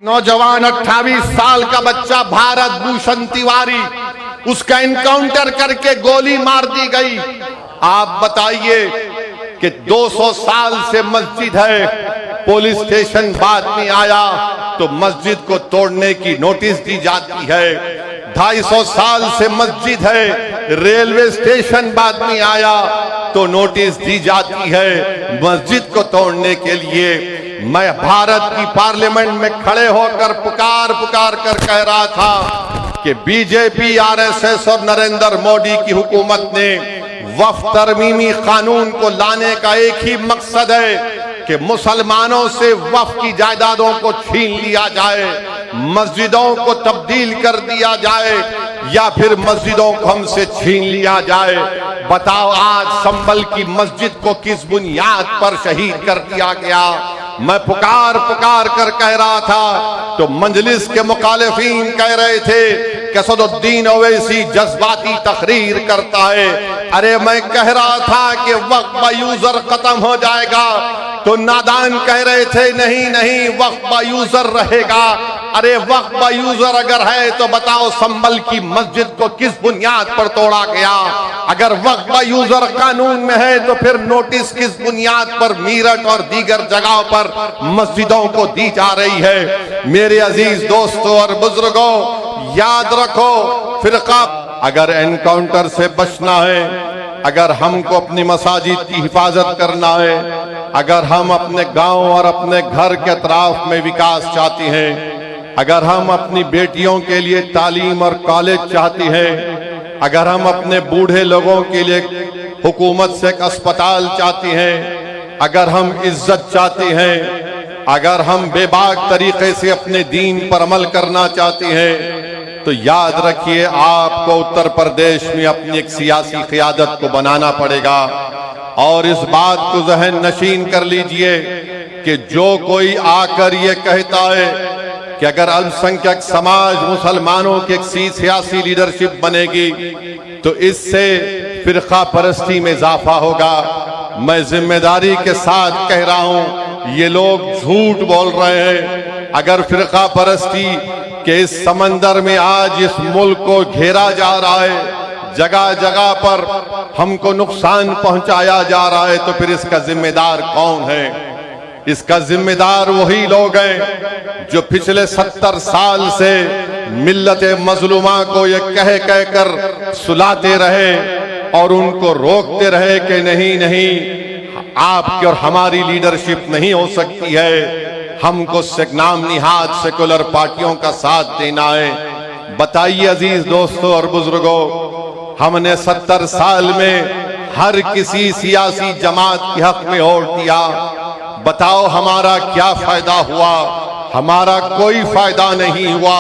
नौजवान 28 साल का बच्चा भारत भूषण तिवारी, उसका एनकाउंटर करके गोली मार दी गई। आप बताइए कि 200 साल से मस्जिद है, पुलिस स्टेशन बाद में आया तो मस्जिद को तोड़ने की नोटिस दी जाती है। 250 साल से मस्जिद है, रेलवे स्टेशन बाद में आया तो नोटिस दी जाती है मस्जिद को तोड़ने के लिए। मैं भारत की पार्लियामेंट में खड़े होकर पुकार कर कह रहा था कि बीजेपी, आरएसएस और नरेंद्र मोदी की हुकूमत ने वक्फ तरमीमी कानून को लाने का एक ही मकसद है कि मुसलमानों से वक्फ की जायदादों को छीन लिया जाए, मस्जिदों को तब्दील कर दिया जाए या फिर मस्जिदों को हमसे छीन लिया जाए। बताओ आज संभल की मस्जिद को किस बुनियाद पर शहीद कर दिया गया। मैं पुकार कर कह रहा था तो मजलिस के मुखालिफीन कह रहे थे कि असदुद्दीन ओवैसी जज्बाती तकरीर करता है। अरे मैं कह रहा था कि वक्फ यूजर खत्म हो जाएगा तो नादान कह रहे थे नहीं वक्फ यूजर रहेगा। अरे वक्फ यूजर अगर है तो बताओ संभल की मस्जिद को किस बुनियाद पर तोड़ा गया। अगर वक्फ यूजर कानून में है तो फिर नोटिस किस बुनियाद पर मीरठ और दीगर जगहों पर मस्जिदों को दी जा रही है। मेरे अजीज दोस्तों और बुजुर्गों, याद रखो, फिरका अगर एनकाउंटर से बचना है, अगर हमको अपनी मसाजिद की हिफाजत करना है, अगर हम अपने गांव और अपने घर के अतराफ में विकास चाहते हैं, अगर हम अपनी बेटियों के लिए तालीम और कॉलेज चाहते हैं, अगर हम अपने बूढ़े लोगों के लिए हुकूमत से एक अस्पताल चाहते हैं, अगर हम इज्जत चाहते हैं, अगर हम बेबाक तरीके से अपने दीन पर अमल करना चाहते हैं, तो याद रखिए आपको उत्तर प्रदेश में अपनी एक सियासी क़ियादत को बनाना पड़ेगा। और इस बात को ज़हन नशीन कर लीजिए कि जो कोई आकर ये कहता है कि अगर अल्पसंख्यक समाज मुसलमानों की एक सियासी लीडरशिप बनेगी तो इससे फिरका परस्ती में इजाफा होगा, मैं जिम्मेदारी के साथ कह रहा हूं ये लोग झूठ बोल रहे हैं। अगर फिरका परस्ती के इस समंदर में आज इस मुल्क को घेरा जा रहा है, जगह जगह पर हमको नुकसान पहुंचाया जा रहा है, तो फिर इसका जिम्मेदार कौन है? इसका जिम्मेदार वही लोग हैं जो पिछले 70 साल से मिल्लत मजलूमा को ये कह कर सुलाते रहे और उनको रोकते रहे कि नहीं आपकी और हमारी लीडरशिप नहीं हो सकती है, हमको नाम निहाद सेकुलर पार्टियों का साथ देना है। बताइए अजीज दोस्तों और बुजुर्गों, हमने 70 साल में हर किसी सियासी जमात के हक में वोट दिया, बताओ हमारा क्या फायदा हुआ? हमारा कोई फायदा नहीं हुआ,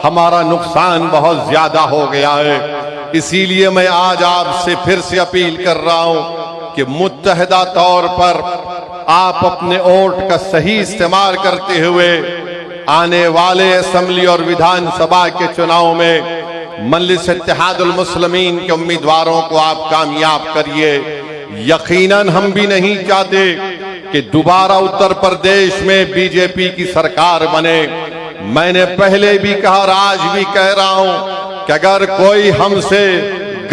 हमारा नुकसान बहुत ज्यादा हो गया है। इसीलिए मैं आज आपसे फिर से अपील कर रहा हूं कि मुत्तहिदा तौर पर आप अपने वोट का सही इस्तेमाल करते हुए आने वाले असेंबली और विधानसभा के चुनाव में मजलिस इत्तेहादुल मुस्लिमीन के उम्मीदवारों को आप कामयाब करिए। यकीनन हम भी नहीं चाहते कि दोबारा उत्तर प्रदेश में बीजेपी की सरकार बने। मैंने पहले भी कहा और आज भी कह रहा हूं कि अगर कोई हमसे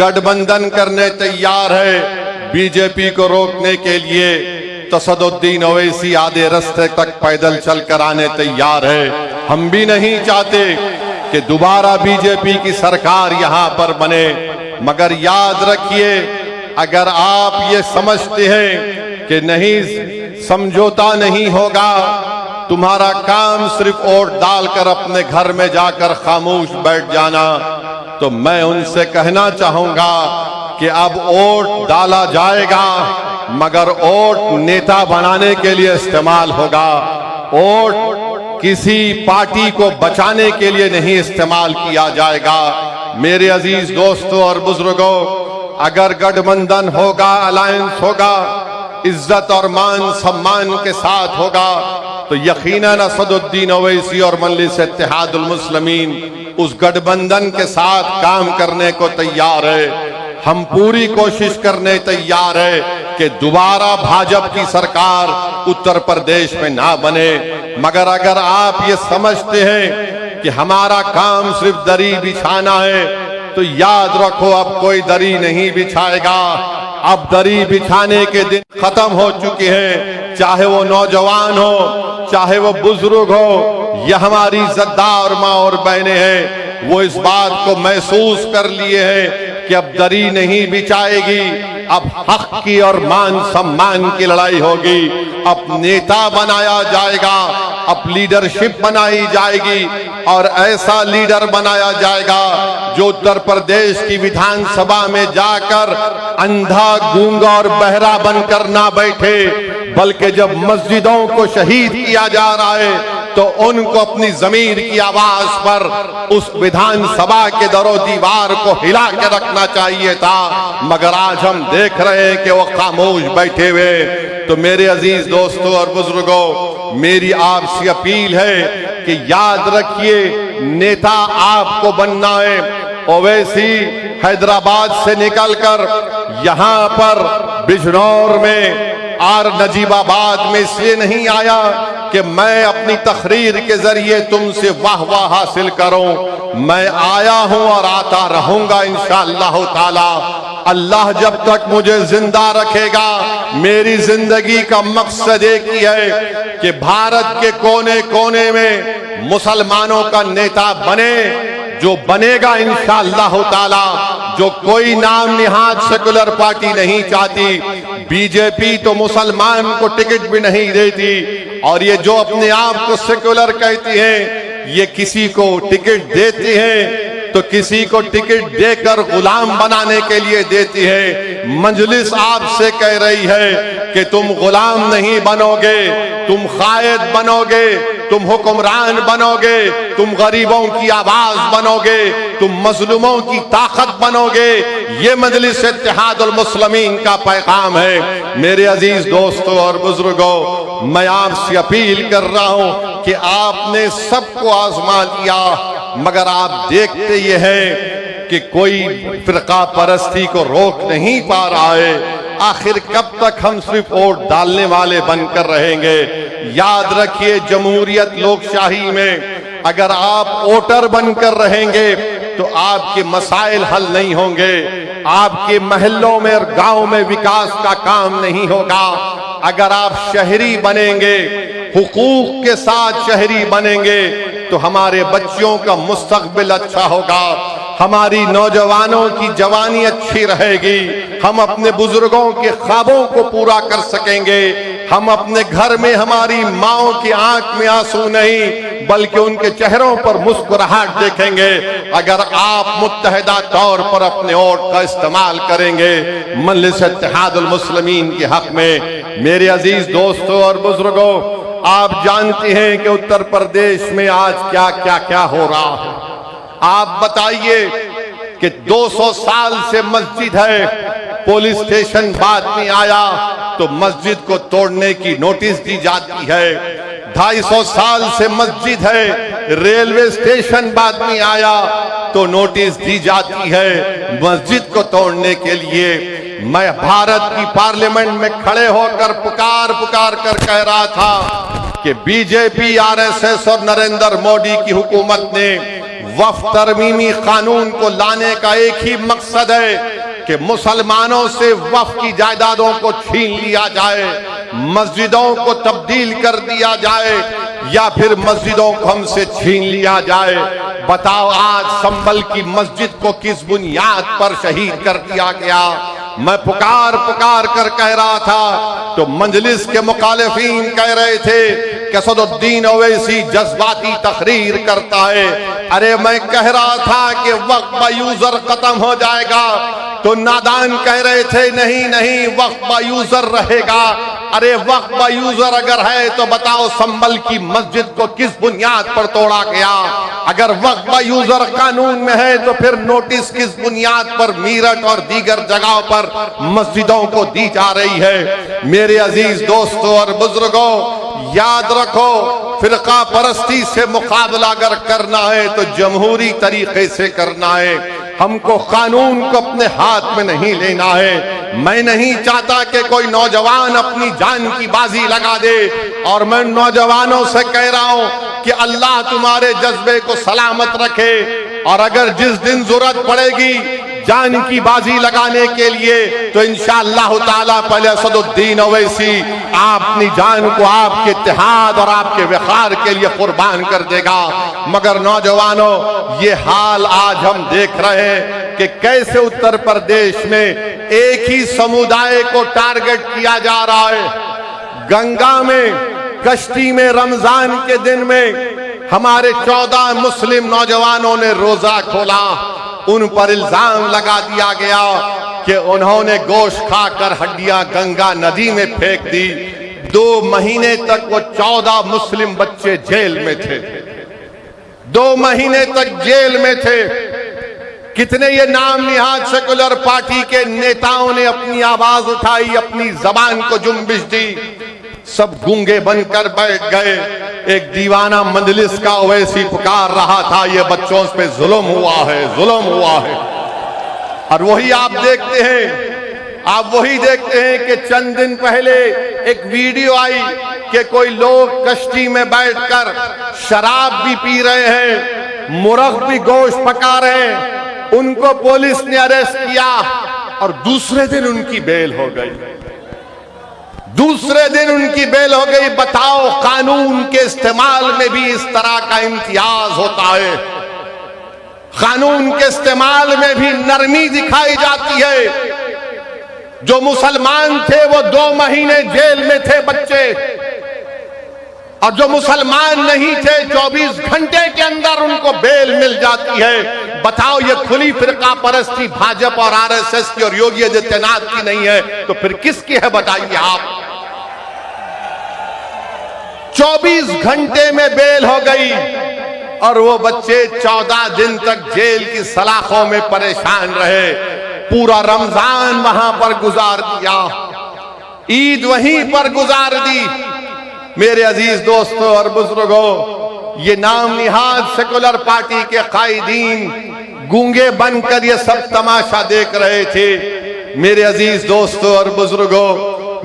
गठबंधन करने तैयार है बीजेपी को रोकने के लिए, तो असदुद्दीन ओवैसी आधे रास्ते तक पैदल चल कर आने तैयार है। हम भी नहीं चाहते कि दोबारा बीजेपी की सरकार यहां पर बने। मगर याद रखिए, अगर आप ये समझते हैं कि नहीं समझौता नहीं होगा, तुम्हारा काम सिर्फ वोट डालकर अपने घर में जाकर खामोश बैठ जाना, तो मैं उनसे कहना चाहूंगा कि अब वोट डाला जाएगा मगर वोट नेता बनाने के लिए इस्तेमाल होगा, वोट किसी पार्टी को बचाने के लिए नहीं इस्तेमाल किया जाएगा। मेरे अजीज दोस्तों और बुजुर्गों, अगर गठबंधन होगा, अलायंस होगा, इज्जत और मान सम्मान के साथ होगा, तो यकीनन असदुद्दीन ओवैसी और मजलिस इत्तेहादुल मुस्लिमीन उस गठबंधन के साथ काम करने को तैयार है। हम पूरी कोशिश करने तैयार है कि दोबारा भाजपा की सरकार उत्तर प्रदेश में ना बने। मगर अगर आप ये समझते हैं कि हमारा काम सिर्फ दरी बिछाना है, तो याद रखो अब कोई दरी नहीं बिछाएगा। अब दरी बिछाने के दिन खत्म हो चुके हैं। चाहे वो नौजवान हो, चाहे वो बुजुर्ग हो, या हमारी इज्जतदार माँ और बहनें हैं, वो इस बात को महसूस कर लिए हैं कि अब दरी नहीं बिछाएगी। अब हक की और मान सम्मान की लड़ाई होगी। अब नेता बनाया जाएगा, अब लीडरशिप बनाई जाएगी, और ऐसा लीडर बनाया जाएगा जो उत्तर प्रदेश की विधानसभा में जाकर अंधा, गूंगा और बहरा बनकर ना बैठे, बल्कि जब मस्जिदों को शहीद किया जा रहा है तो उनको अपनी जमीर की आवाज पर उस विधानसभा के दरो दीवार को हिला के रखना चाहिए था। मगर आज हम देख रहे हैं कि वो खामोश बैठे हुए। तो मेरे अजीज दोस्तों और बुजुर्गों, मेरी आपसे अपील है कि याद रखिए, नेता आपको बनना है। ओवैसी हैदराबाद से निकलकर यहाँ पर बिजनौर में और नजीबाबाद में इसलिए नहीं आया कि मैं अपनी तकरीर के जरिए तुमसे वाह वाह हासिल करूं। मैं आया हूं और आता रहूंगा इंशाअल्लाह ताला। अल्लाह जब तक मुझे जिंदा रखेगा, मेरी जिंदगी का मकसद एक ही है कि भारत के कोने कोने में मुसलमानों का नेता बने, जो बनेगा इंशाअल्लाह ताला। जो कोई नाम निहाद सेकुलर पार्टी नहीं चाहती। बीजेपी तो मुसलमान को टिकट भी नहीं देती, और ये जो अपने आप को सेकुलर कहती है, ये किसी को टिकट देती है तो किसी को टिकट देकर गुलाम बनाने के लिए देती है। मजलिस आपसे कह रही है कि तुम गुलाम नहीं बनोगे, तुम कायद बनोगे, तुम हुक्मरान बनोगे, तुम गरीबों की आवाज बनोगे, तुम मजलूमों की ताकत बनोगे। ये मजलिस इत्तेहादुल मुस्लिमीन का पैगाम है। मेरे अजीज दोस्तों और बुजुर्गों, मैं आपसे अपील कर रहा हूं कि आपने सबको आजमा लिया, मगर आप देखते ये हैं कि कोई फिरका परस्ती को रोक नहीं पा रहा है। आखिर कब तक हम सिर्फ वोट डालने वाले बनकर रहेंगे? याद रखिए, जमहूरियत लोकशाही में अगर आप वोटर बनकर रहेंगे तो आपके मसाइल हल नहीं होंगे, आपके महल्लों में और गांव में विकास का काम नहीं होगा। अगर आप शहरी बनेंगे, हुकूक के साथ शहरी बनेंगे, तो हमारे बच्चों का मुस्तकबिल अच्छा होगा, हमारी नौजवानों की जवानी अच्छी रहेगी, हम अपने बुजुर्गों के ख्वाबों को पूरा कर सकेंगे। हम अपने घर में हमारी माओ की आंख में आंसू नहीं, बल्कि उनके चेहरों पर मुस्कुराहट देखेंगे अगर आप मुत्तहिदा तौर पर अपने वोट का इस्तेमाल करेंगे मजलिस इत्तेहादुल मुस्लिमीन के हक में। मेरे अजीज दोस्तों और बुजुर्गों, आप जानते हैं कि उत्तर प्रदेश में आज क्या क्या क्या हो रहा है। आप बताइए कि 200 साल से मस्जिद है, पुलिस स्टेशन बाद में आया तो मस्जिद को तोड़ने की नोटिस दी जाती है। 250 साल से मस्जिद है, रेलवे स्टेशन बाद में आया तो नोटिस दी जाती है मस्जिद को तोड़ने के लिए। मैं भारत की पार्लियामेंट में खड़े होकर पुकार पुकार कर कह रहा था कि बीजेपी, आरएसएस और नरेंद्र मोदी की हुकूमत ने वक्फ तरमीमी कानून को लाने का एक ही मकसद है कि मुसलमानों से वक्फ की जायदादों को छीन लिया जाए, मस्जिदों को तब्दील कर दिया जाए, या फिर मस्जिदों को हमसे छीन लिया जाए। बताओ, आज संभल की मस्जिद को किस बुनियाद पर शहीद कर दिया गया? मैं पुकार पुकार कर कह रहा था तो मजलिस के मुखालिफीन कह रहे थे कि असदुद्दीन ओवैसी जज्बाती तकरीर करता है। अरे मैं कह रहा था कि वक्त बा यूजर खत्म हो जाएगा तो नादान कह रहे थे नहीं नहीं, वक्त बा यूजर रहेगा। अरे वक्त बा यूजर अगर है तो बताओ संभल की मस्जिद को किस बुनियाद पर तोड़ा गया? अगर वक्त बा यूजर कानून में है तो फिर नोटिस किस बुनियाद पर मीरठ और दीगर जगहों पर मस्जिदों को दी जा रही है? मेरे अजीज दोस्तों और बुजुर्गों, याद रखो, फिरका परस्ती से मुकाबला अगर करना है तो जमहूरी तरीके से करना है। हमको कानून को अपने हाथ में नहीं लेना है। मैं नहीं चाहता कि कोई नौजवान अपनी जान की बाजी लगा दे, और मैं नौजवानों से कह रहा हूं कि अल्लाह तुम्हारे जज्बे को सलामत रखे, और अगर जिस दिन जरूरत पड़ेगी जान की बाजी लगाने के लिए तो इंशाअल्लाह ताला पहले असदुद्दीन ओवैसी अपनी जान को आपके इत्तेहाद और आपके वक़ार के लिए कुर्बान कर देगा। मगर नौजवानों, ये हाल आज हम देख रहे हैं कि कैसे उत्तर प्रदेश में एक ही समुदाय को टारगेट किया जा रहा है। गंगा में कश्ती में रमजान के दिन में हमारे 14 मुस्लिम नौजवानों ने रोजा खोला, उन पर इल्जाम लगा दिया गया कि उन्होंने गोश्त खाकर हड्डियां गंगा नदी में फेंक दी। 2 महीने तक वो 14 मुस्लिम बच्चे जेल में थे, 2 महीने तक जेल में थे। कितने ये नाम निहाद सेकुलर पार्टी के नेताओं ने अपनी आवाज उठाई, अपनी जबान को जुम्बिश दी, सब गूंगे बनकर बैठ गए। एक दीवाना मंजलिस का ओवैसी पुकार रहा था, ये बच्चों पे जुल्म हुआ है, जुल्म हुआ है। और वही आप देखते हैं कि चंद दिन पहले एक वीडियो आई कि कोई लोग कश्ती में बैठकर शराब भी पी रहे हैं, मुर्ग भी गोश्त पका रहे हैं। उनको पुलिस ने अरेस्ट किया और दूसरे दिन उनकी बेल हो गई, दूसरे दिन उनकी बेल हो गई। बताओ, कानून के इस्तेमाल में भी इस तरह का इम्तियाज होता है, कानून के इस्तेमाल में भी नरमी दिखाई जाती है। जो मुसलमान थे वो 2 महीने जेल में थे बच्चे, और जो मुसलमान नहीं थे 24 घंटे के अंदर उनको बेल मिल जाती है। बताओ, ये खुली फिरका परस्ती भाजपा और आरएसएस की और योगी आदित्यनाथ की नहीं है तो फिर किसकी है बताइए आप। 24 घंटे में बेल हो गई और वो बच्चे 14 दिन तक जेल की सलाखों में परेशान रहे। पूरा रमजान वहां पर गुजार दिया, ईद वहीं पर गुजार दी। मेरे अजीज दोस्तों और बुजुर्गों, ये नाम निहाद सेकुलर पार्टी के कायदीन गूंगे बनकर ये सब तमाशा देख रहे थे। मेरे अजीज दोस्तों और बुजुर्गों,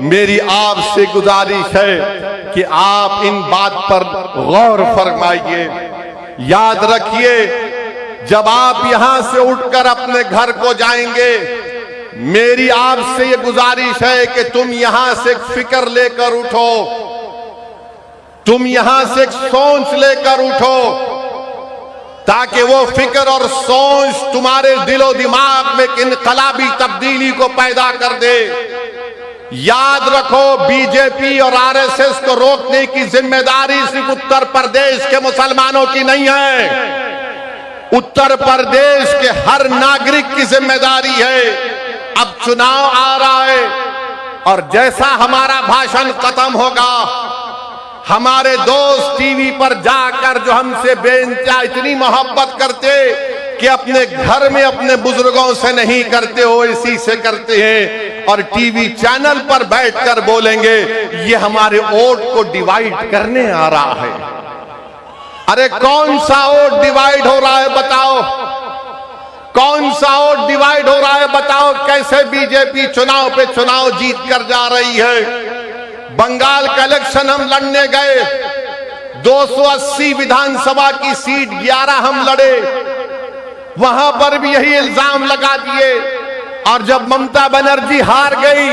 मेरी आपसे गुजारिश है कि आप इन बात पर गौर फरमाइए। याद रखिए, जब आप यहां से उठकर अपने घर को जाएंगे, मेरी आपसे ये गुजारिश है कि तुम यहां से फिक्र लेकर उठो, तुम यहां से एक सोच लेकर उठो, ताकि वो फिक्र और सोच तुम्हारे दिलो दिमाग में इनकलाबी तब्दीली को पैदा कर दे। याद रखो, बीजेपी और आरएसएस को रोकने की जिम्मेदारी सिर्फ उत्तर प्रदेश के मुसलमानों की नहीं है, उत्तर प्रदेश के हर नागरिक की जिम्मेदारी है। अब चुनाव आ रहा है और जैसा हमारा भाषण खत्म होगा, हमारे दोस्त टीवी पर जाकर जो हमसे बेइंतहा इतनी मोहब्बत करते कि अपने घर में अपने बुजुर्गों से नहीं करते हो, इसी से करते हैं, और टीवी चैनल पर बैठकर बोलेंगे ये हमारे वोट को डिवाइड करने आ रहा है। अरे कौन सा वोट डिवाइड हो रहा है बताओ, कौन सा वोट डिवाइड हो रहा है बताओ। कैसे बीजेपी चुनाव पे चुनाव जीत कर जा रही है। बंगाल का इलेक्शन हम लड़ने गए, 280 विधानसभा की सीट 11 हम लड़े, वहां पर भी यही इल्जाम लगा दिए। और जब ममता बनर्जी हार गई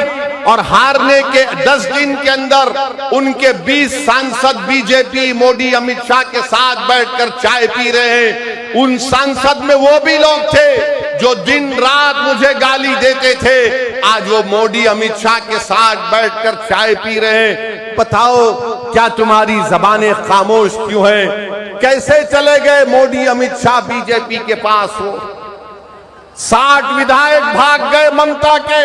और हारने के 10 दिन के अंदर उनके 20 सांसद बीजेपी मोदी अमित शाह के साथ बैठकर चाय पी रहे हैं। उन सांसद में वो भी लोग थे जो दिन रात मुझे गाली देते थे, आज वो मोदी अमित शाह के साथ बैठकर चाय पी रहे हैं। बताओ, क्या तुम्हारी जबानें खामोश क्यों हैं? कैसे चले गए मोदी अमित शाह बीजेपी के पास? हो 60 विधायक भाग गए ममता के।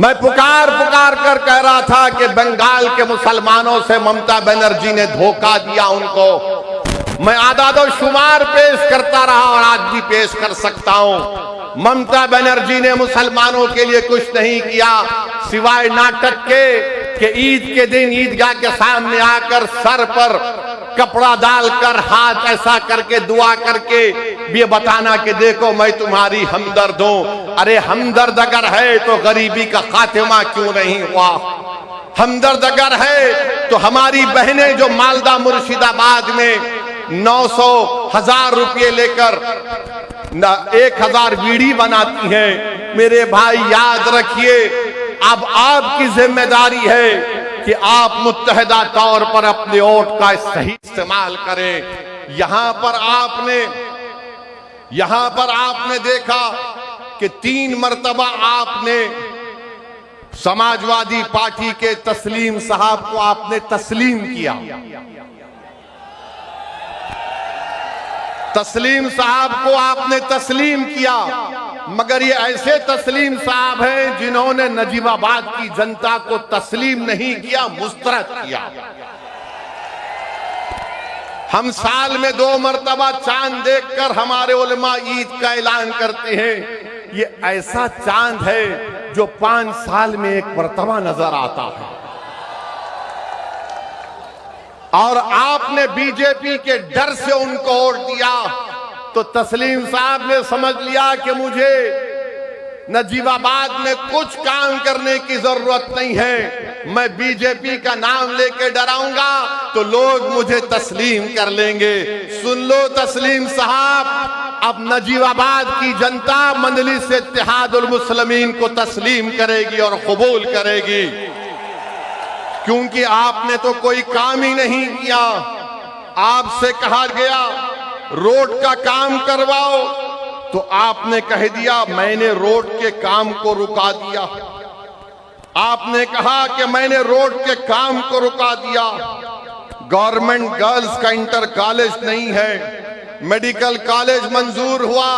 मैं पुकार कर कह रहा था कि बंगाल के मुसलमानों से ममता बनर्जी ने धोखा दिया उनको। मैं आदादो शुमार पेश करता रहा और आज भी पेश कर सकता हूं। ममता बनर्जी ने मुसलमानों के लिए कुछ नहीं किया सिवाय नाटक के कि ईद के दिन ईदगाह के सामने आकर सर पर कपड़ा डालकर हाथ ऐसा करके दुआ करके ये बताना कि देखो मैं तुम्हारी हमदर्द हूं। अरे हमदर्द अगर है तो गरीबी का खात्मा क्यों नहीं हुआ? हमदर्द अगर है तो हमारी बहनें जो मालदा मुर्शिदाबाद में 900,000 रुपये लेकर 1000 बीड़ी बनाती हैं, मेरे भाई याद रखिए अब आपकी जिम्मेदारी है कि आप मुत्तहदा तौर पर अपने वोट का सही इस्तेमाल करें। यहां पर आपने देखा कि 3 मर्तबा आपने समाजवादी पार्टी के तस्लीम साहब को आपने तस्लीम किया। तस्लीम साहब को आपने तस्लीम किया, मगर ये ऐसे तस्लीम साहब हैं जिन्होंने नजीबाबाद की जनता को तस्लीम नहीं किया, मुस्तरद किया। हम साल में 2 मर्तबा चांद देखकर हमारे उलमा ईद का ऐलान करते हैं। ये ऐसा चांद है जो 5 साल में 1 मर्तबा नजर आता है। और आपने बीजेपी के डर से उनको वोट दिया तो तस्लीम साहब ने समझ लिया कि मुझे नजीबाबाद में कुछ काम करने की जरूरत नहीं है, मैं बीजेपी का नाम लेके डराऊंगा तो लोग मुझे तस्लीम कर लेंगे। सुन लो तस्लीम साहब, अब नजीबाबाद की जनता मजलिस इत्तेहादुल मुस्लिमीन को तस्लीम करेगी और कबूल करेगी, क्योंकि आपने तो कोई काम ही नहीं किया। आपसे कहा गया रोड का काम करवाओ तो आपने कह दिया मैंने रोड के काम को रुका दिया। आपने कहा कि मैंने रोड के काम को रुका दिया। गवर्नमेंट गर्ल्स का इंटर कॉलेज नहीं है, मेडिकल कॉलेज मंजूर हुआ,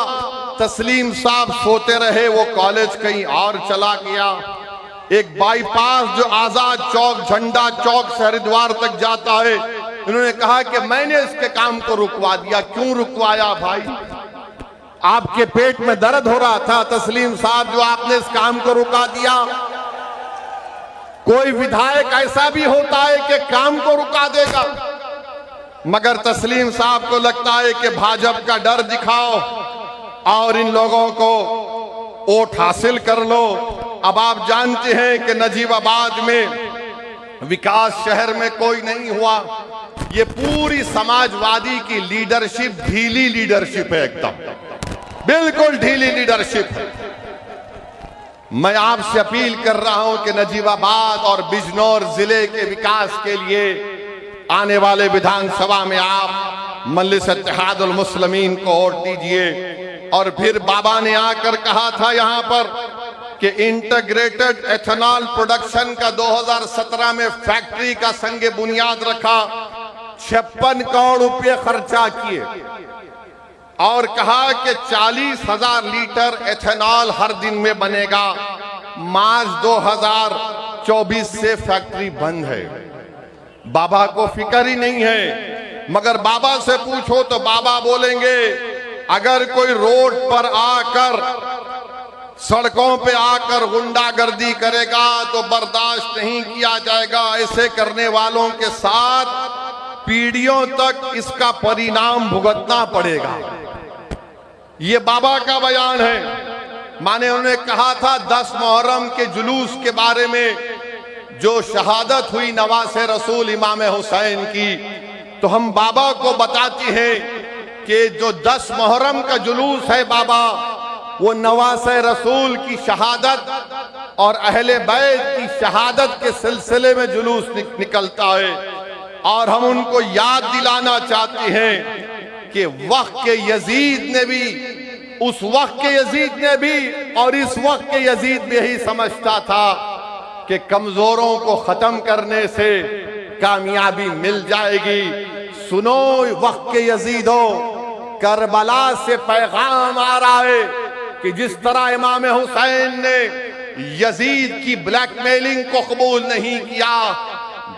तस्लीम साहब सोते रहे, वो कॉलेज कहीं और चला गया। एक बाईपास जो आजाद चौक झंडा चौक से हरिद्वार तक जाता है, इन्होंने कहा कि मैंने इसके काम को रुकवा दिया। क्यों रुकवाया भाई? आपके पेट में दर्द हो रहा था तस्लीम साहब, जो आपने इस काम को रुका दिया। कोई विधायक ऐसा भी होता है कि काम को रुका देगा, मगर तस्लीम साहब को लगता है कि भाजपा का डर दिखाओ और इन लोगों को वोट हासिल कर लो। अब आप जानते हैं कि नजीबाबाद में विकास शहर में कोई नहीं हुआ। ये पूरी समाजवादी की लीडरशिप ढीली लीडरशिप है, एकदम बिल्कुल ढीली लीडरशिप है। मैं आपसे अपील कर रहा हूं कि नजीबाबाद और बिजनौर जिले के विकास के लिए आने वाले विधानसभा में आप मजलिस इत्तेहादुल मुस्लिमीन को वोट दीजिए। और फिर बाबा ने आकर कहा था यहां पर कि इंटीग्रेटेड एथेनॉल प्रोडक्शन का 2017 में फैक्ट्री का संगे बुनियाद रखा, 56 करोड़ रुपए खर्चा किए और कहा कि 40,000 लीटर एथेनॉल हर दिन में बनेगा। मार्च 2024 से फैक्ट्री बंद है। बाबा को फिक्र ही नहीं है, मगर बाबा से पूछो तो बाबा बोलेंगे अगर कोई रोड पर आकर सड़कों पे आकर गुंडागर्दी करेगा तो बर्दाश्त नहीं किया जाएगा। ऐसे करने वालों के साथ पीढ़ियों तक इसका परिणाम भुगतना पड़ेगा। ये बाबा का बयान है। माने उन्होंने कहा था 10 मुहर्रम के जुलूस के बारे में, जो शहादत हुई नवासे रसूल इमाम हुसैन की, तो हम बाबा को बताते हैं कि जो 10 मुहर्रम का जुलूस है बाबा, वो नवासे रसूल की शहादत और अहले बैत की शहादत के सिलसिले में जुलूस निकलता है। और हम उनको याद दिलाना चाहते हैं कि वक्त के यजीद ने भी, उस वक्त के यजीद ने भी और इस वक्त के यजीद भी यही समझता था कि कमजोरों को खत्म करने से कामयाबी मिल जाएगी। सुनो वक्त के यजीदों, करबला से पैगाम आ रहा है कि जिस तरह इमाम हुसैन ने यजीद की ब्लैकमेलिंग को कबूल नहीं किया,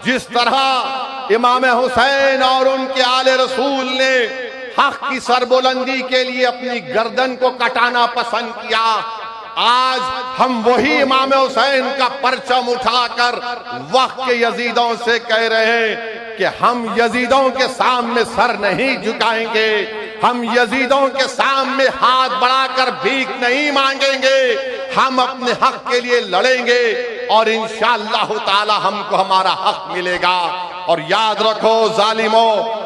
जिस तरह इमाम हुसैन और उनके आले रसूल ने हक की सरबुलंदी के लिए अपनी गर्दन को कटाना पसंद किया, आज हम वही इमाम हुसैन का परचम उठाकर वक्त के यजीदों से कह रहे हैं कि हम यजीदों के सामने सर नहीं झुकाएंगे। हम यजीदों के सामने हाथ बढ़ाकर भीख नहीं मांगेंगे, हम अपने हक के लिए लड़ेंगे और इंशाअल्लाह ताला हमको हमारा हक मिलेगा। और याद रखो जालिमों,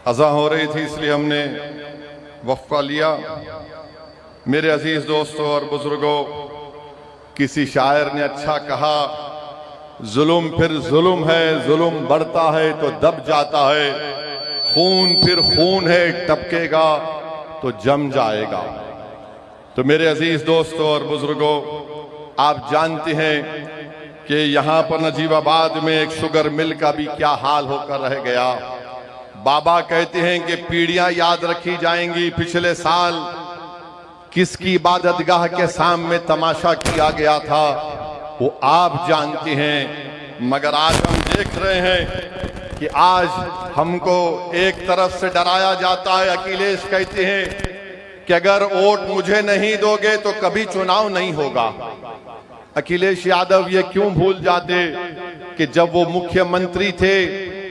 अज़ा हो रही थी इसलिए हमने वक्फा लिया। मेरे अजीज दोस्तों और बुजुर्गों, किसी शायर ने अच्छा कहा, जुल्म फिर जुल्म है, जुल्म बढ़ता है तो दब जाता है, खून फिर खून है, टपकेगा तो जम जाएगा। तो मेरे अजीज दोस्तों और बुजुर्गों, आप जानते हैं कि यहाँ पर नजीबाबाद में एक शुगर मिल का भी क्या हाल होकर रह गया। बाबा कहते हैं कि पीढ़ियां याद रखी जाएंगी, पिछले साल किसकी इबादतगाह के सामने तमाशा किया गया था वो आप जानते हैं। मगर आज हम देख रहे हैं कि आज हमको एक तरफ से डराया जाता है। अखिलेश कहते हैं कि अगर वोट मुझे नहीं दोगे तो कभी चुनाव नहीं होगा। अखिलेश यादव ये क्यों भूल जाते कि जब वो मुख्यमंत्री थे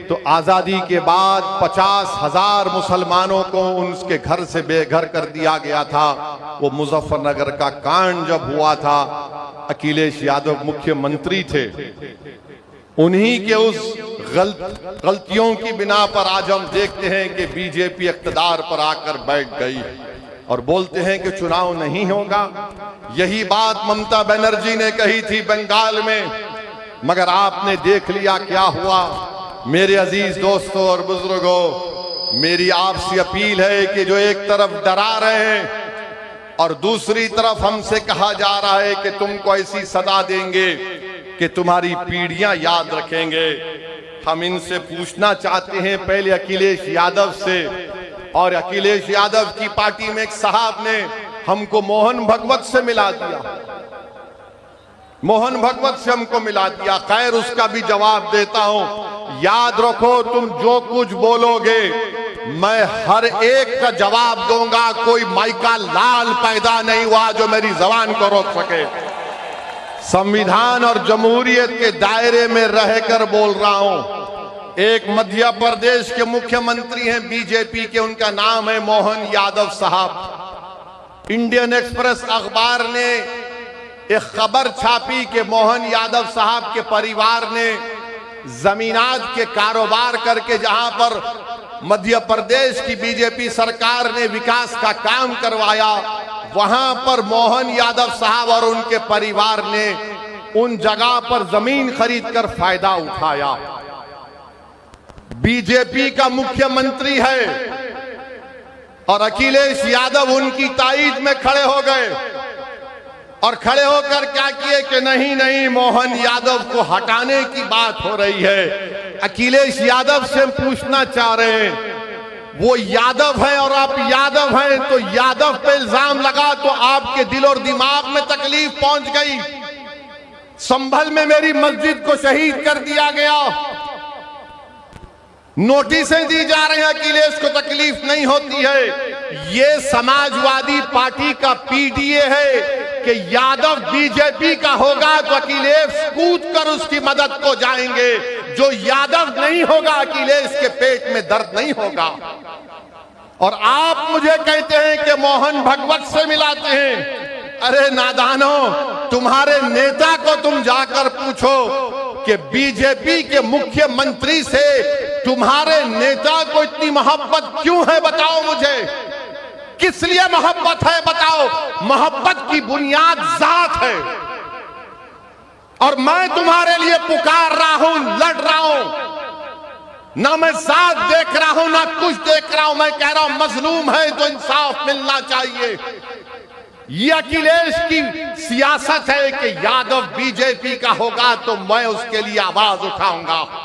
तो आजादी के बाद 50,000 मुसलमानों को उनके घर से बेघर कर दिया गया था। वो मुजफ्फरनगर का कांड जब हुआ था, अखिलेश यादव मुख्यमंत्री थे। उन्हीं के उस गलतियों की बिना पर आज हम देखते हैं कि बीजेपी इख्तिदार पर आकर बैठ गई और बोलते हैं कि चुनाव नहीं होगा। यही बात ममता बनर्जी ने कही थी बंगाल में, मगर आपने देख लिया क्या हुआ। मेरे अजीज दोस्तों और बुजुर्गों, मेरी आपसे अपील है कि जो एक तरफ डरा रहे हैं और दूसरी तरफ हमसे कहा जा रहा है कि तुमको ऐसी सदा देंगे कि तुम्हारी पीढ़ियां याद रखेंगे, हम इनसे पूछना चाहते हैं पहले अखिलेश यादव से। और अखिलेश यादव की पार्टी में एक साहब ने हमको मोहन भगवत से मिला दिया, मोहन भगवत से हमको मिला दिया। खैर, उसका भी जवाब देता हूं। याद रखो, तुम जो कुछ बोलोगे मैं हर एक का जवाब दूंगा। कोई माइका लाल पैदा नहीं हुआ जो मेरी जबान को रोक सके। संविधान और जमहूरियत के दायरे में रहकर बोल रहा हूं। एक मध्य प्रदेश के मुख्यमंत्री हैं बीजेपी के, उनका नाम है मोहन यादव साहब। इंडियन एक्सप्रेस अखबार ने एक खबर छापी कि मोहन यादव साहब के परिवार ने जमीनात के कारोबार करके, जहां पर मध्य प्रदेश की बीजेपी सरकार ने विकास का काम करवाया, वहां पर मोहन यादव साहब और उनके परिवार ने उन जगह पर जमीन खरीदकर फायदा उठाया। बीजेपी का मुख्यमंत्री है और अखिलेश यादव उनकी ताईद में खड़े हो गए और खड़े होकर क्या किए कि नहीं नहीं, मोहन यादव को हटाने की बात हो रही है। अखिलेश यादव से पूछना चाह रहे हैं, वो यादव है और आप यादव हैं, तो यादव पे इल्जाम लगा तो आपके दिल और दिमाग में तकलीफ पहुंच गई। संभल में मेरी मस्जिद को शहीद कर दिया गया, नोटिसें दी जा रही हैं, अखिलेश को तकलीफ नहीं होती है। ये समाजवादी पार्टी का पीडीए है कि यादव बीजेपी का होगा तो अखिलेश कूद कर उसकी मदद को जाएंगे। जो यादव नहीं होगा, अखिलेश के पेट में दर्द नहीं होगा। और आप मुझे कहते हैं कि मोहन भगवत से मिलाते हैं। अरे नादानो, तुम्हारे नेता को तुम जाकर पूछो कि बीजेपी के मुख्यमंत्री से तुम्हारे नेता को इतनी मोहब्बत क्यों है, बताओ मुझे। किस लिए मोहब्बत है बताओ। मोहब्बत की बुनियाद जात है। और मैं तुम्हारे लिए पुकार रहा हूं, लड़ रहा हूं। ना मैं जात देख रहा हूं ना कुछ देख रहा हूं। मैं कह रहा हूं मजलूम है तो इंसाफ मिलना चाहिए। ये अखिलेश की सियासत है कि यादव बीजेपी का होगा तो मैं उसके लिए आवाज उठाऊंगा।